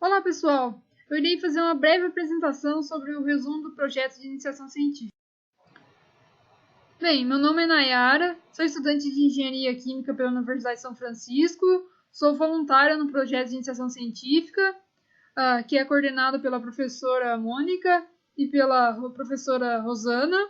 Olá, pessoal! Eu irei fazer uma breve apresentação sobre o resumo do projeto de iniciação científica. Bem, meu nome é Nayara, sou estudante de Engenharia Química pela Universidade de São Francisco, sou voluntária no projeto de iniciação científica, que é coordenado pela professora Mônica e pela professora Rosana.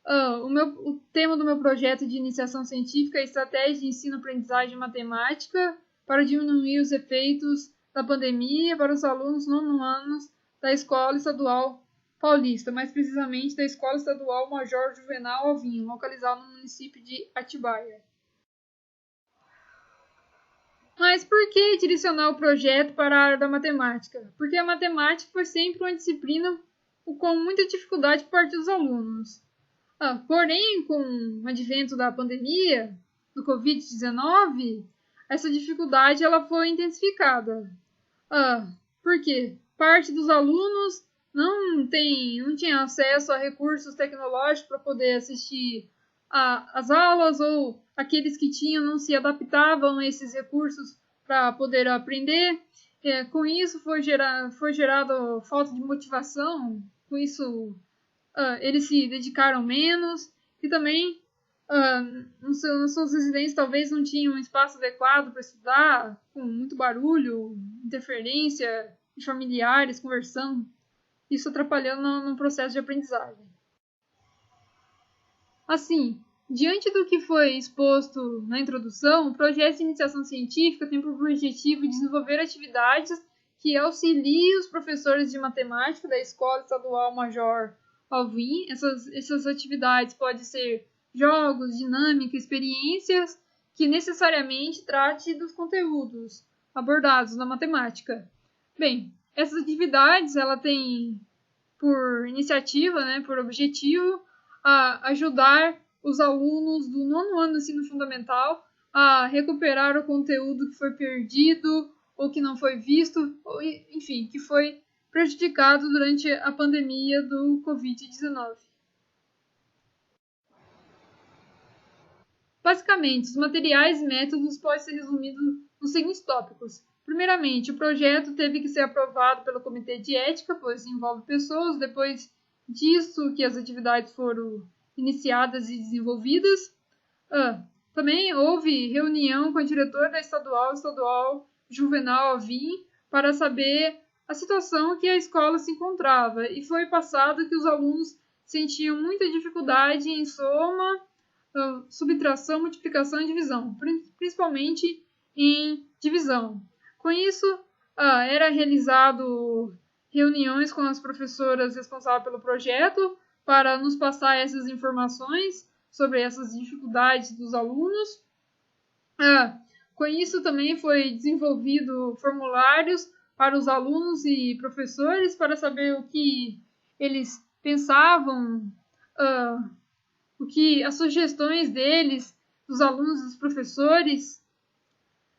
O tema do meu projeto de iniciação científica é Estratégia de Ensino-Aprendizagem e Matemática para diminuir os efeitos da pandemia para os alunos nono anos da Escola Estadual Paulista, mais precisamente da Escola Estadual Major Juvenal Alvim, localizada no município de Atibaia. Mas por que direcionar o projeto para a área da matemática? Porque a matemática foi sempre uma disciplina com muita dificuldade por parte dos alunos. Porém, com o advento da pandemia, do Covid-19, essa dificuldade ela foi intensificada. Por quê? Parte dos alunos não tinha acesso a recursos tecnológicos para poder assistir às aulas, ou aqueles que tinham não se adaptavam a esses recursos para poder aprender. Com isso foi gerada falta de motivação, com isso eles se dedicaram menos e também nas suas residências talvez não tinham um espaço adequado para estudar, com muito barulho, interferência de familiares conversando, isso atrapalhando no processo de aprendizagem. Assim, diante do que foi exposto na introdução, o projeto de iniciação científica tem por objetivo desenvolver atividades que auxiliem os professores de matemática da Escola Estadual Major Alvim. Essas atividades podem ser jogos, dinâmica, experiências que necessariamente trate dos conteúdos abordados na matemática. Bem, essas atividades ela tem por iniciativa, por objetivo, ajudar os alunos do nono ano do ensino fundamental a recuperar o conteúdo que foi perdido ou que não foi visto, ou, enfim, que foi prejudicado durante a pandemia do Covid-19. Basicamente, os materiais e métodos podem ser resumidos nos seguintes tópicos. Primeiramente, o projeto teve que ser aprovado pelo Comitê de Ética, pois envolve pessoas. Depois disso, que as atividades foram iniciadas e desenvolvidas. Também houve reunião com a diretora da Estadual Juvenal Alvim, para saber a situação que a escola se encontrava, e foi passado que os alunos sentiam muita dificuldade em soma, subtração, multiplicação e divisão, principalmente em divisão. Com isso, era realizado reuniões com as professoras responsáveis pelo projeto para nos passar essas informações sobre essas dificuldades dos alunos. Com isso também foi desenvolvido formulários para os alunos e professores para saber o que eles pensavam, as sugestões deles, dos alunos e dos professores,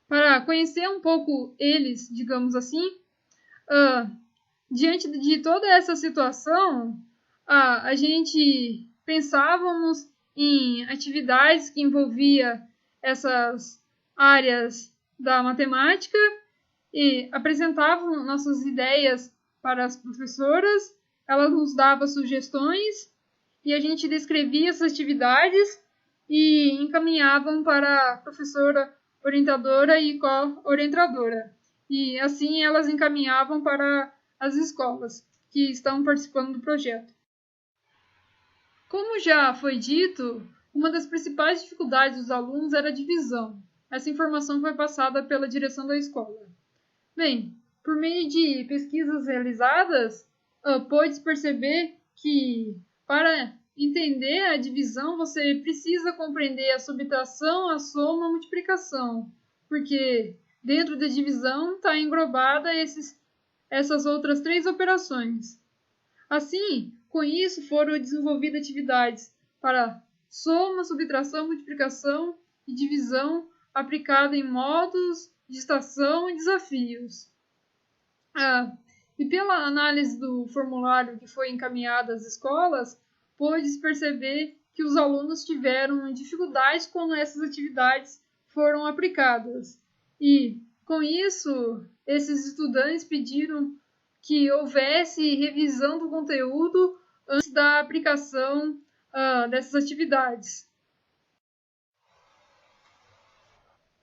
para conhecer um pouco eles, digamos assim. Diante de toda essa situação, a gente pensávamos em atividades que envolvia essas áreas da matemática e apresentavam nossas ideias para as professoras, elas nos davam sugestões e a gente descrevia essas atividades e encaminhavam para a professora orientadora e co-orientadora. E assim elas encaminhavam para as escolas que estão participando do projeto. Como já foi dito, uma das principais dificuldades dos alunos era a divisão. Essa informação foi passada pela direção da escola. Bem, por meio de pesquisas realizadas, pôde perceber que para entender a divisão você precisa compreender a subtração, a soma, a multiplicação, porque dentro da divisão está englobada essas outras três operações. Assim, com isso foram desenvolvidas atividades para soma, subtração, multiplicação e divisão aplicada em modos, distração e desafios. E pela análise do formulário que foi encaminhado às escolas, pôde-se perceber que os alunos tiveram dificuldades quando essas atividades foram aplicadas. E Com isso, esses estudantes pediram que houvesse revisão do conteúdo antes da aplicação dessas atividades.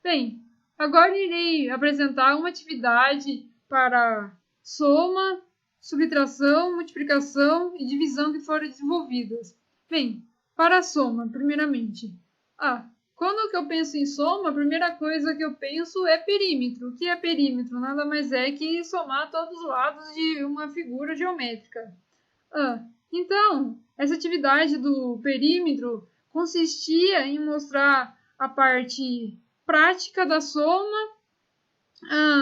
Bem, agora irei apresentar uma atividade para soma, subtração, multiplicação e divisão que foram desenvolvidas. Bem, para a soma, primeiramente. Quando que eu penso em soma, a primeira coisa que eu penso é perímetro. O que é perímetro? Nada mais é que somar todos os lados de uma figura geométrica. Então, essa atividade do perímetro consistia em mostrar a parte prática da soma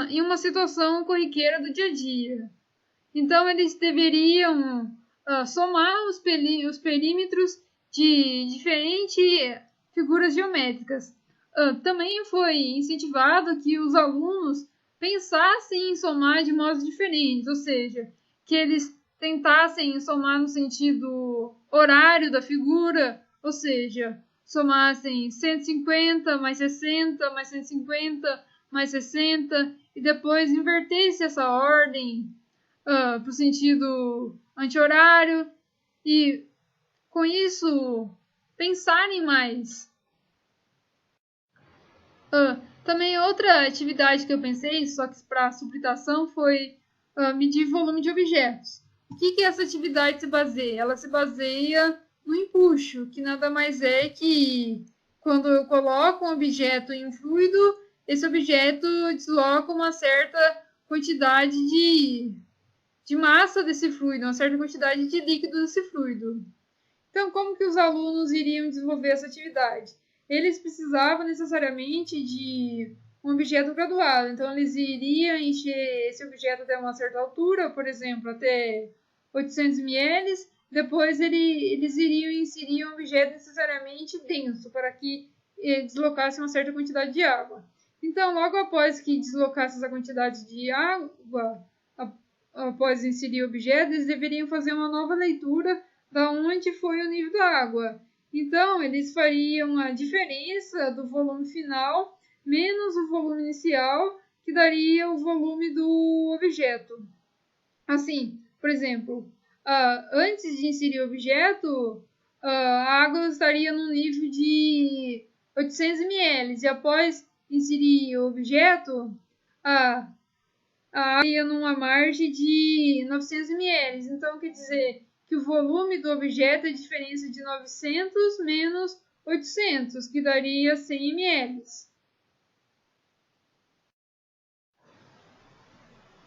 em uma situação corriqueira do dia a dia. Então, eles deveriam somar os perímetros de diferentes figuras geométricas. Também foi incentivado que os alunos pensassem em somar de modos diferentes, ou seja, que eles tentassem somar no sentido horário da figura, ou seja, somassem 150 mais 60 mais 150 mais 60 e depois invertesse essa ordem para o sentido anti-horário e, com isso, pensarem mais. Também outra atividade que eu pensei, só que para subtração, foi medir volume de objetos. O que essa atividade se baseia? Ela se baseia no empuxo, que nada mais é que quando eu coloco um objeto em fluido, esse objeto desloca uma certa quantidade de massa desse fluido, uma certa quantidade de líquido desse fluido. Então, como que os alunos iriam desenvolver essa atividade? Eles precisavam necessariamente de um objeto graduado, então eles iriam encher esse objeto até uma certa altura, por exemplo, até 800 ml, depois eles iriam inserir um objeto necessariamente denso, para que deslocasse uma certa quantidade de água. Então, logo após que deslocasse essa quantidade de água, após inserir o objeto, eles deveriam fazer uma nova leitura da onde foi o nível da água. Então, eles fariam a diferença do volume final menos o volume inicial, que daria o volume do objeto. Assim, por exemplo, antes de inserir o objeto, a água estaria no nível de 800 ml, e após inserir o objeto, a água ia numa margem de 900 ml. Então, quer dizer que o volume do objeto é a diferença de 900 menos 800, que daria 100 ml.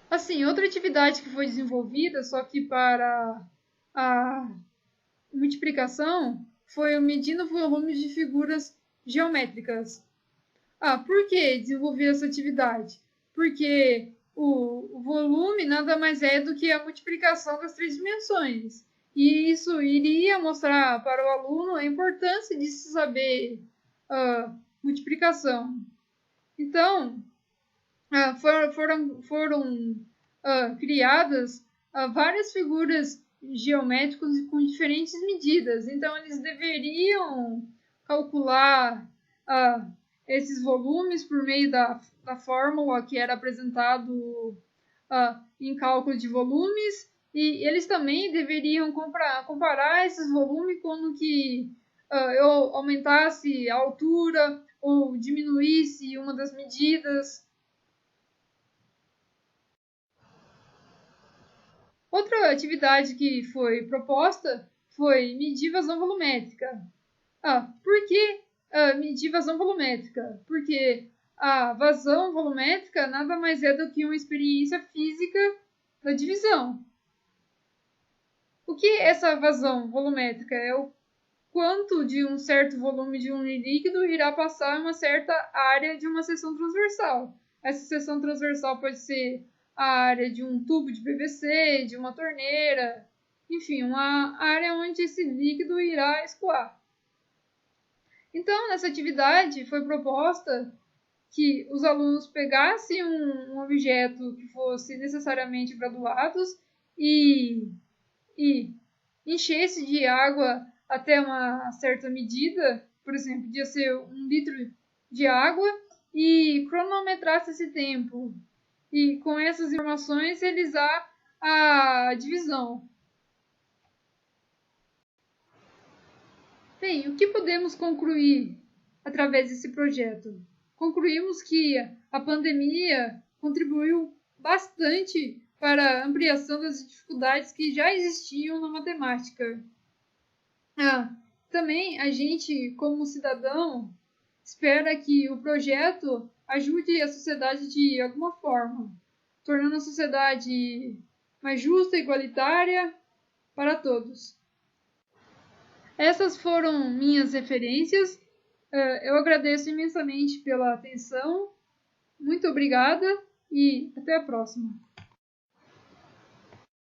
Assim, outra atividade que foi desenvolvida, só que para a multiplicação, foi o medindo volumes de figuras geométricas. Por que desenvolver essa atividade? Porque o volume nada mais é do que a multiplicação das três dimensões. E isso iria mostrar para o aluno a importância de se saber multiplicação. Então, foram criadas várias figuras geométricas com diferentes medidas. Então, eles deveriam calcular esses volumes por meio da fórmula que era apresentado em cálculo de volumes, e eles também deveriam comparar esses volumes quando que eu aumentasse a altura ou diminuísse uma das medidas. Outra atividade que foi proposta foi medir vazão volumétrica. Por que medir vazão volumétrica? Porque a vazão volumétrica nada mais é do que uma experiência física da divisão. O que é essa vazão volumétrica? É o quanto de um certo volume de um líquido irá passar em uma certa área de uma seção transversal. Essa seção transversal pode ser a área de um tubo de PVC, de uma torneira, enfim, uma área onde esse líquido irá escoar. Então, nessa atividade foi proposta que os alunos pegassem um objeto que fosse necessariamente graduado e enchesse de água até uma certa medida, por exemplo, podia ser 1 litro de água, e cronometrasse esse tempo. E com essas informações realizar a divisão. Bem, o que podemos concluir através desse projeto? Concluímos que a pandemia contribuiu bastante para a ampliação das dificuldades que já existiam na matemática. Também a gente, como cidadão, espera que o projeto ajude a sociedade de alguma forma, tornando a sociedade mais justa e igualitária para todos. Essas foram minhas referências. Eu agradeço imensamente pela atenção. Muito obrigada e até a próxima.